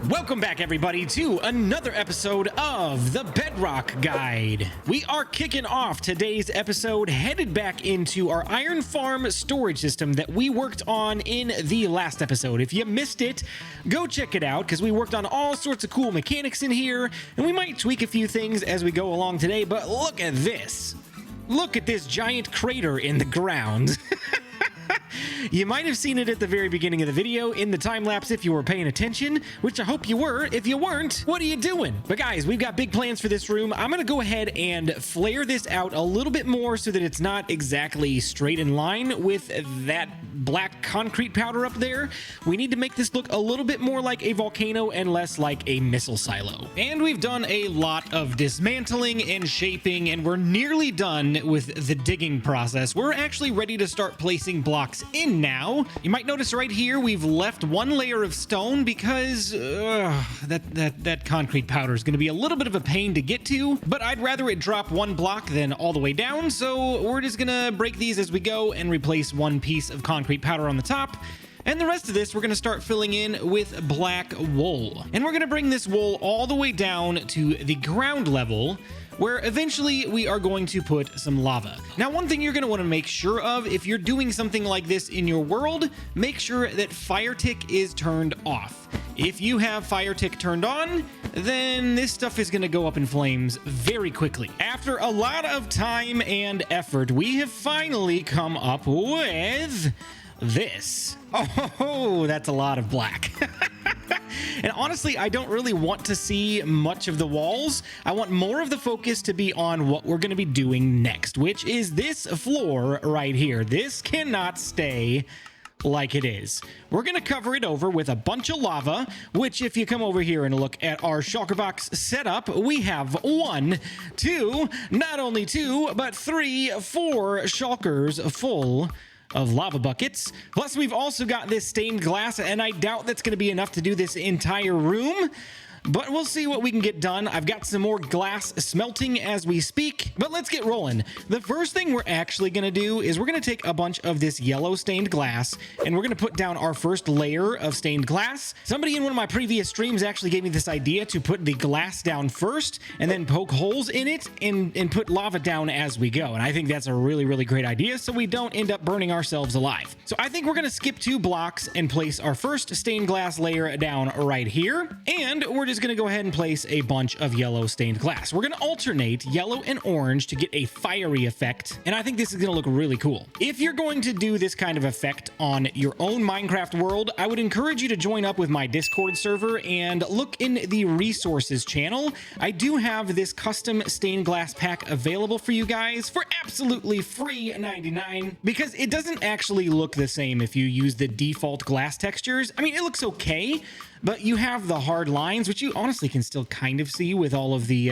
Welcome back, everybody, to another episode of the Bedrock Guide. We are kicking off today's episode headed back into our iron farm storage system that we worked on in the last episode. If you missed it, go check it out, because we worked on all sorts of cool mechanics in here, and we might tweak a few things as we go along today, but look at this. Look at this giant crater in the ground. You might have seen it at the very beginning of the video in the time lapse if you were paying attention, which I hope you were. If you weren't, what are you doing? But guys, we've got big plans for this room. I'm gonna go ahead and flare this out a little bit more so that it's not exactly straight in line with that black concrete powder up there. We need to make this look a little bit more like a volcano and less like a missile silo. And we've done a lot of dismantling and shaping, and we're nearly done with the digging process. We're actually ready to start placing blocks in now. You might notice right here we've left one layer of stone because that concrete powder is going to be a little bit of a pain to get to, but I'd rather it drop one block than all the way down, so we're just gonna break these as we go and replace one piece of concrete powder on the top. And the rest of this, we're going to start filling in with black wool. And we're going to bring this wool all the way down to the ground level, where eventually we are going to put some lava. Now, one thing you're going to want to make sure of if you're doing something like this in your world, make sure that fire tick is turned off. If you have fire tick turned on, then this stuff is going to go up in flames very quickly. After a lot of time and effort, we have finally come up with this. Oh, that's a lot of black. And honestly, I don't really want to see much of the walls. I want more of the focus to be on what we're going to be doing next, which is this floor right here. This cannot stay like it is. We're going to cover it over with a bunch of lava, which if you come over here and look at our shulker box setup, we have not only two, but 3, 4 shulkers full of lava buckets. Plus, we've also got this stained glass, and I doubt that's going to be enough to do this entire room, but we'll see what we can get done. I've got some more glass smelting as we speak, but let's get rolling. The first thing we're actually going to do is we're going to take a bunch of this yellow stained glass, and we're going to put down our first layer of stained glass. Somebody in one of my previous streams actually gave me this idea to put the glass down first and then poke holes in it and put lava down as we go. And I think that's a really, really great idea, so we don't end up burning ourselves alive. So I think we're going to skip 2 blocks and place our first stained glass layer down right here, and we're just going to go ahead and place a bunch of yellow stained glass. We're going to alternate yellow and orange to get a fiery effect, and I think this is going to look really cool. If you're going to do this kind of effect on your own Minecraft world, I would encourage you to join up with my Discord server and look in the resources channel. I do have this custom stained glass pack available for you guys for absolutely free 99, because it doesn't actually look the same if you use the default glass textures. I mean, it looks okay, but you have the hard lines, which you honestly can still kind of see with all of the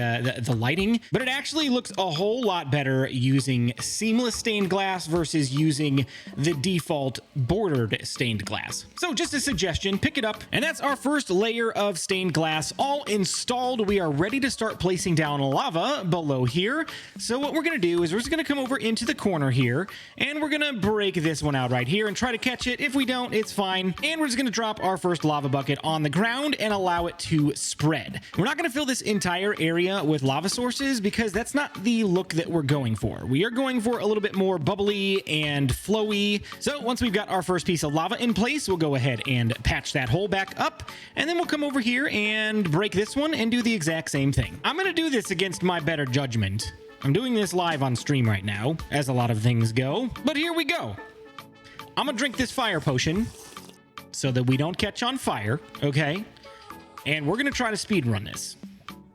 lighting, but it actually looks a whole lot better using seamless stained glass versus using the default bordered stained glass. So just a suggestion, pick it up. And that's our first layer of stained glass all installed. We are ready to start placing down lava below here. So what we're going to do is we're just going to come over into the corner here, and we're going to break this one out right here and try to catch it. If we don't, it's fine. And we're just going to drop our first lava bucket on the ground and allow it to spread. We're not going to fill this entire area with lava sources because that's not the look that we're going for. We are going for a little bit more bubbly and flowy. So once we've got our first piece of lava in place, we'll go ahead and patch that hole back up, and then we'll come over here and break this one and do the exact same thing. I'm going to do this against my better judgment. I'm doing this live on stream right now, as a lot of things go, but here we go. I'm gonna drink this fire potion so that we don't catch on fire, okay? And we're gonna try to speed run this.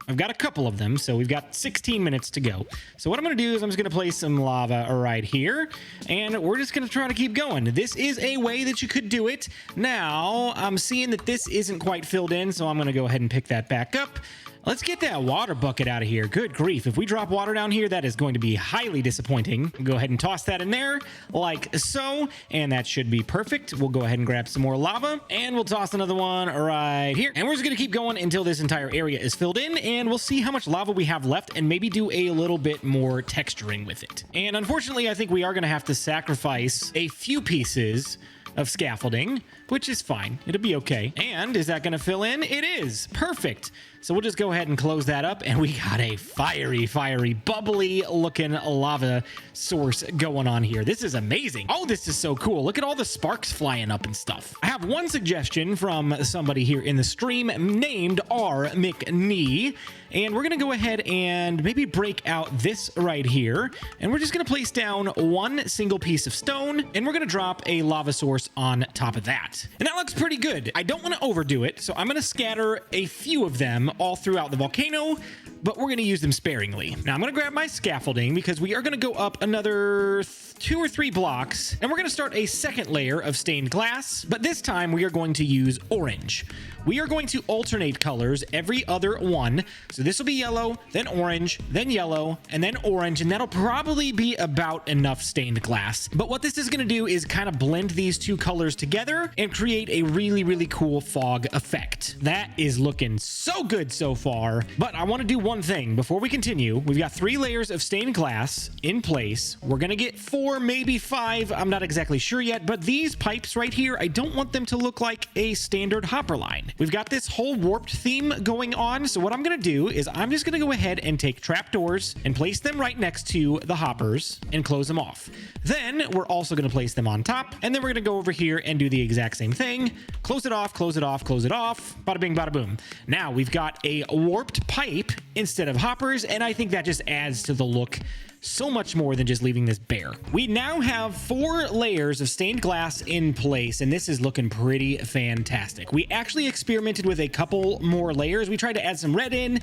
I've got a couple of them, so we've got 16 minutes to go. So what I'm going to do is I'm just going to place some lava right here, and we're just going to try to keep going. This is a way that you could do it. Now, I'm seeing that this isn't quite filled in, so I'm going to go ahead and pick that back up. Let's get that water bucket out of here. Good grief. If we drop water down here, that is going to be highly disappointing. Go ahead and toss that in there like so, and that should be perfect. We'll go ahead and grab some more lava, and we'll toss another one right here. And we're just going to keep going until this entire area is filled in, and we'll see how much lava we have left and maybe do a little bit more texturing with it. And unfortunately, I think we are going to have to sacrifice a few pieces of scaffolding, which is fine. It'll be okay. And is that going to fill in? It is. Perfect. So we'll just go ahead and close that up, and we got a fiery, bubbly looking lava source going on here. This is amazing. Oh, this is so cool. Look at all the sparks flying up and stuff. I have one suggestion from somebody here in the stream named R. McNee, and we're going to go ahead and maybe break out this right here, and we're just going to place down one single piece of stone, and we're going to drop a lava source on top of that. And that looks pretty good. I don't want to overdo it, so I'm going to scatter a few of them all throughout the volcano, but we're going to use them sparingly. Now I'm going to grab my scaffolding because we are going to go up another 2 or 3 blocks, and we're going to start a second layer of stained glass, but this time we are going to use orange. We are going to alternate colors every other one. So this will be yellow, then orange, then yellow, and then orange, and that'll probably be about enough stained glass. But what this is going to do is kind of blend these two colors together and create a really cool fog effect. That is looking so good so far, but I want to do one thing before we continue. We've got 3 layers of stained glass in place. We're going to get 4, maybe 5. I'm not exactly sure yet, but these pipes right here, I don't want them to look like a standard hopper line. We've got this whole warped theme going on, so what I'm going to do is I'm just going to go ahead and take trapdoors and place them right next to the hoppers and close them off. Then we're also going to place them on top, and then we're going to go over here and do the exact same thing. Close it off, close it off, close it off. Bada bing, bada boom. Now we've got a warped pipe instead of hoppers, and I think that just adds to the look so much more than just leaving this bare. We now have 4 layers of stained glass in place, and this is looking pretty fantastic. We actually experimented with a couple more layers. We tried to add some red in,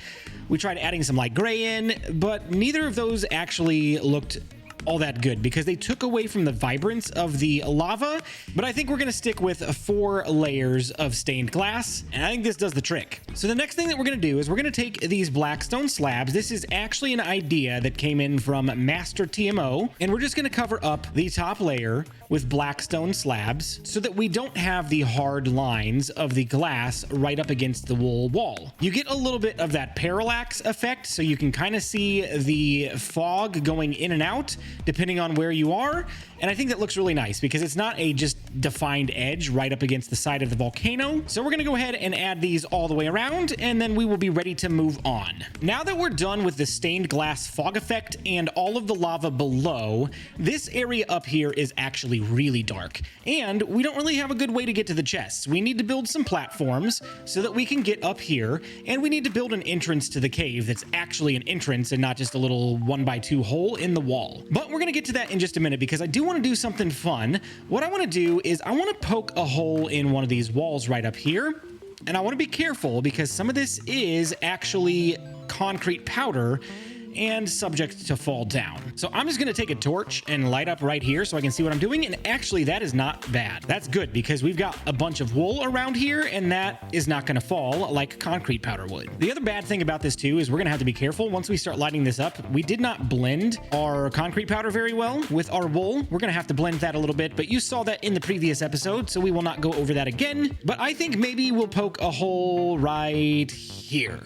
we tried adding some light gray in, but neither of those actually looked all that good because they took away from the vibrance of the lava. But I think we're going to stick with 4 layers of stained glass, and I think this does the trick. So the next thing that we're going to do is we're going to take these black stone slabs. This is actually an idea that came in from Master TMO, and we're just going to cover up the top layer with black stone slabs so that we don't have the hard lines of the glass right up against the wool wall. You get a little bit of that parallax effect, so you can kind of see the fog going in and out depending on where you are. And I think that looks really nice because it's not a just defined edge right up against the side of the volcano. So we're going to go ahead and add these all the way around, and then we will be ready to move on. Now that we're done with the stained glass fog effect and all of the lava below, this area up here is actually really dark, and we don't really have a good way to get to the chests. We need to build some platforms so that we can get up here, and we need to build an entrance to the cave that's actually an entrance and not just a little 1x2 hole in the wall. But we're going to get to that in just a minute because I do want to do something fun. What I want to do is I want to poke a hole in one of these walls right up here, and I want to be careful because some of this is actually concrete powder, and subject to fall down. So I'm just gonna take a torch and light up right here so I can see what I'm doing. And actually that is not bad. That's good because we've got a bunch of wool around here and that is not gonna fall like concrete powder would. The other bad thing about this too is we're gonna have to be careful once we start lighting this up. We did not blend our concrete powder very well with our wool. We're gonna have to blend that a little bit, but you saw that in the previous episode, so we will not go over that again. But I think maybe we'll poke a hole right here.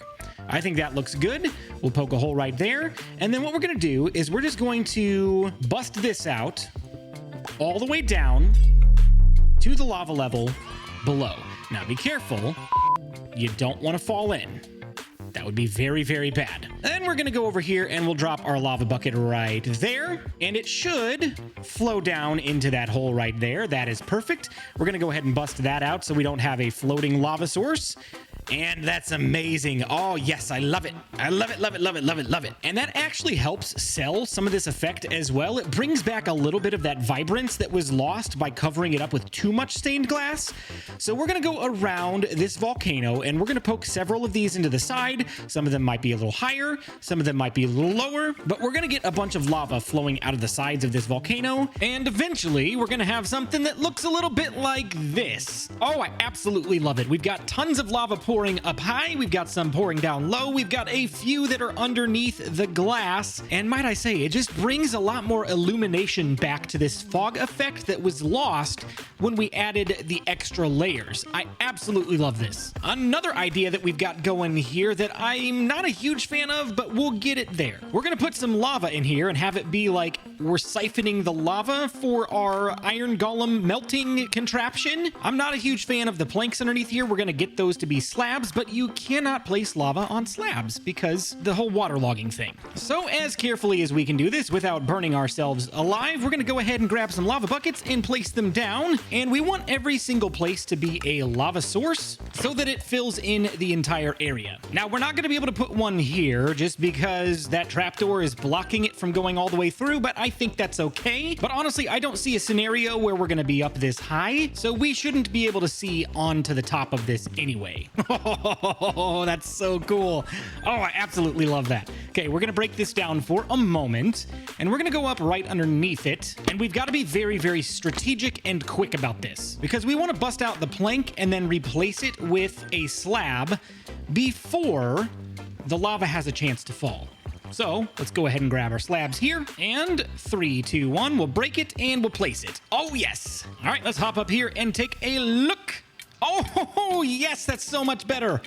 I think that looks good. We'll poke a hole right there. And then what we're gonna do is we're just going to bust this out all the way down to the lava level below. Now be careful. You don't want to fall in. That would be very, very bad. Then we're gonna go over here and we'll drop our lava bucket right there. And it should flow down into that hole right there. That is perfect. We're gonna go ahead and bust that out so we don't have a floating lava source. And that's amazing. Oh, yes, I love it. I love it, love it, love it, love it, love it. And that actually helps sell some of this effect as well. It brings back a little bit of that vibrance that was lost by covering it up with too much stained glass. So we're going to go around this volcano and we're going to poke several of these into the side. Some of them might be a little higher. Some of them might be a little lower. But we're going to get a bunch of lava flowing out of the sides of this volcano. And eventually, we're going to have something that looks a little bit like this. Oh, I absolutely love it. We've got tons of lava pouring up high. We've got some pouring down low. We've got a few that are underneath the glass. And might I say, it just brings a lot more illumination back to this fog effect that was lost when we added the extra layers. I absolutely love this. Another idea that we've got going here that I'm not a huge fan of, but we'll get it there. We're going to put some lava in here and have it be like we're siphoning the lava for our iron golem melting contraption. I'm not a huge fan of the planks underneath here. We're going to get those to be slabs, but you cannot place lava on slabs because the whole waterlogging thing. So as carefully as we can do this without burning ourselves alive, we're going to go ahead and grab some lava buckets and place them down. And we want every single place to be a lava source so that it fills in the entire area. Now, we're not going to be able to put one here just because that trapdoor is blocking it from going all the way through, but I think that's okay. But honestly, I don't see a scenario where we're going to be up this high, so we shouldn't be able to see onto the top of this anyway. Oh, that's so cool. Oh, I absolutely love that. Okay, we're going to break this down for a moment, and we're going to go up right underneath it. And we've got to be very, very strategic and quick about this because we want to bust out the plank and then replace it with a slab before the lava has a chance to fall. So let's go ahead and grab our slabs here. And 3, 2, 1, we'll break it and we'll place it. Oh, yes. All right, let's hop up here and take a look. Oh, yes, that's so much better.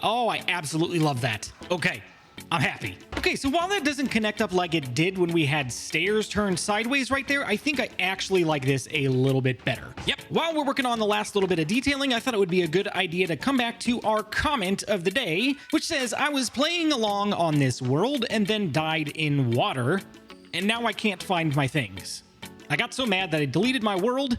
Oh, I absolutely love that. Okay, I'm happy. Okay, so while that doesn't connect up like it did when we had stairs turned sideways right there, I think I actually like this a little bit better. Yep, while we're working on the last little bit of detailing, I thought it would be a good idea to come back to our comment of the day, which says, I was playing along on this world and then died in water, and now I can't find my things. I got so mad that I deleted my world,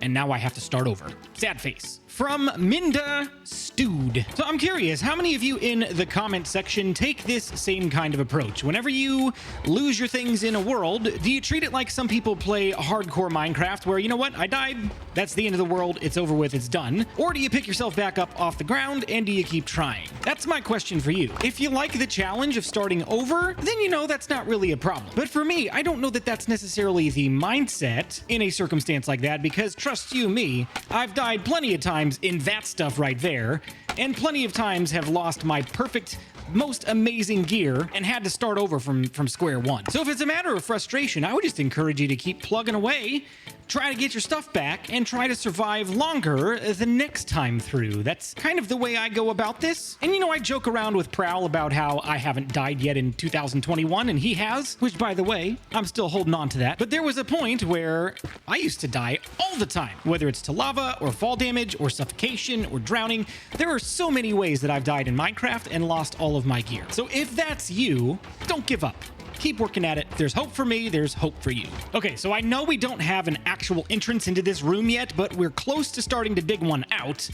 and now I have to start over. Sad face. From Minda Stewed. So I'm curious, how many of you in the comment section take this same kind of approach? Whenever you lose your things in a world, do you treat it like some people play hardcore Minecraft where, you know what, I died, that's the end of the world, it's over with, it's done? Or do you pick yourself back up off the ground and do you keep trying? That's my question for you. If you like the challenge of starting over, then you know that's not really a problem. But for me, I don't know that that's necessarily the mindset in a circumstance like that because trust you me, I've died plenty of times in that stuff right there, and plenty of times have lost my perfect, most amazing gear and had to start over from square one. So if it's a matter of frustration, I would just encourage you to keep plugging away, try to get your stuff back, and try to survive longer the next time through. That's kind of the way I go about this. And you know, I joke around with Prowl about how I haven't died yet in 2021, and he has, which by the way, I'm still holding on to that. But there was a point where I used to die all the time, whether it's to lava or fall damage or suffocation or drowning. There are so many ways that I've died in Minecraft and lost all of my gear. So if that's you, don't give up. Keep working at it. There's hope for me. There's hope for you. Okay, so I know we don't have an actual entrance into this room yet, but we're close to starting to dig one out.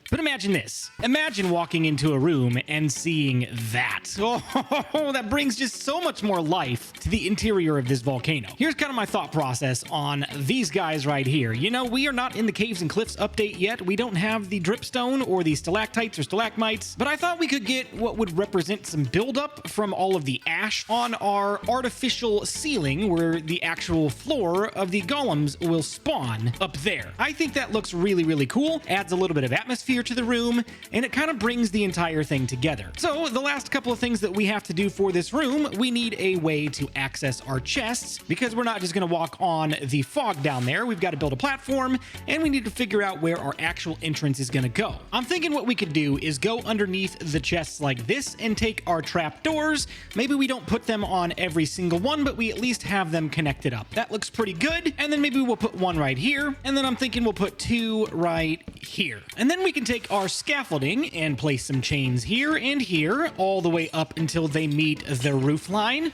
But imagine this. Imagine walking into a room and seeing that. Oh, that brings just so much more life to the interior of this volcano. Here's kind of my thought process on these guys right here. You know, we are not in the Caves and Cliffs update yet. We don't have the dripstone or the stalactites or stalagmites, but I thought we could get what would represent some buildup from all of the ash on our artificial ceiling where the actual floor of the golems will spawn up there. I think that looks really, really cool. Adds a little bit of atmosphere to the room, and it kind of brings the entire thing together. So the last couple of things that we have to do for this room, we need a way to access our chests, because we're not just going to walk on the fog down there. We've got to build a platform, and we need to figure out where our actual entrance is going to go. I'm thinking what we could do is go underneath the chests like this and take our trap doors. Maybe we don't put them on every single one, but we at least have them connected up. That looks pretty good. And then maybe we'll put one right here, and then I'm thinking we'll put two right here. And then we can take our scaffolding and place some chains here and here all the way up until they meet the roof line.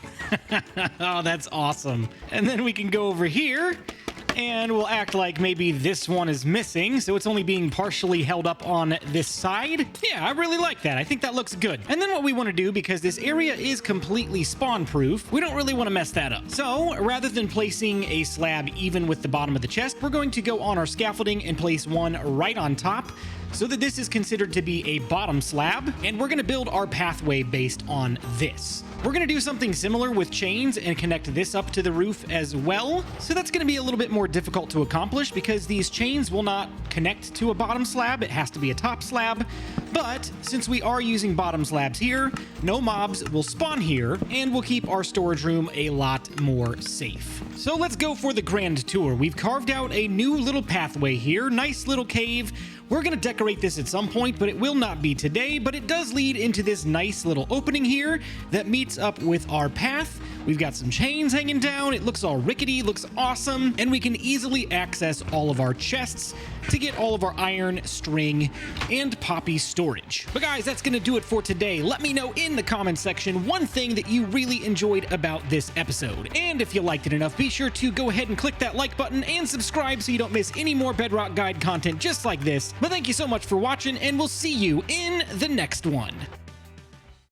Oh, that's awesome. And then we can go over here and we'll act like maybe this one is missing, so it's only being partially held up on this side. Yeah, I really like that. I think that looks good. And then what we want to do, because this area is completely spawn-proof, we don't really want to mess that up. So rather than placing a slab even with the bottom of the chest, we're going to go on our scaffolding and place one right on top, so that this is considered to be a bottom slab, and we're going to build our pathway based on this. We're going to do something similar with chains and connect this up to the roof as well. So that's going to be a little bit more difficult to accomplish because these chains will not connect to a bottom slab. It has to be a top slab. But since we are using bottom slabs here, no mobs will spawn here, and we'll keep our storage room a lot more safe. So let's go for the grand tour. We've carved out a new little pathway here. Nice little cave. We're going to decorate this at some point, but it will not be today. But it does lead into this nice little opening here that meets up with our path. We've got some chains hanging down. It looks all rickety, looks awesome, and we can easily access all of our chests to get all of our iron, string, and poppy storage. But guys, that's going to do it for today. Let me know in the comments section one thing that you really enjoyed about this episode. And if you liked it enough, be sure to go ahead and click that like button and subscribe so you don't miss any more Bedrock Guide content just like this. But thank you so much for watching, and we'll see you in the next one.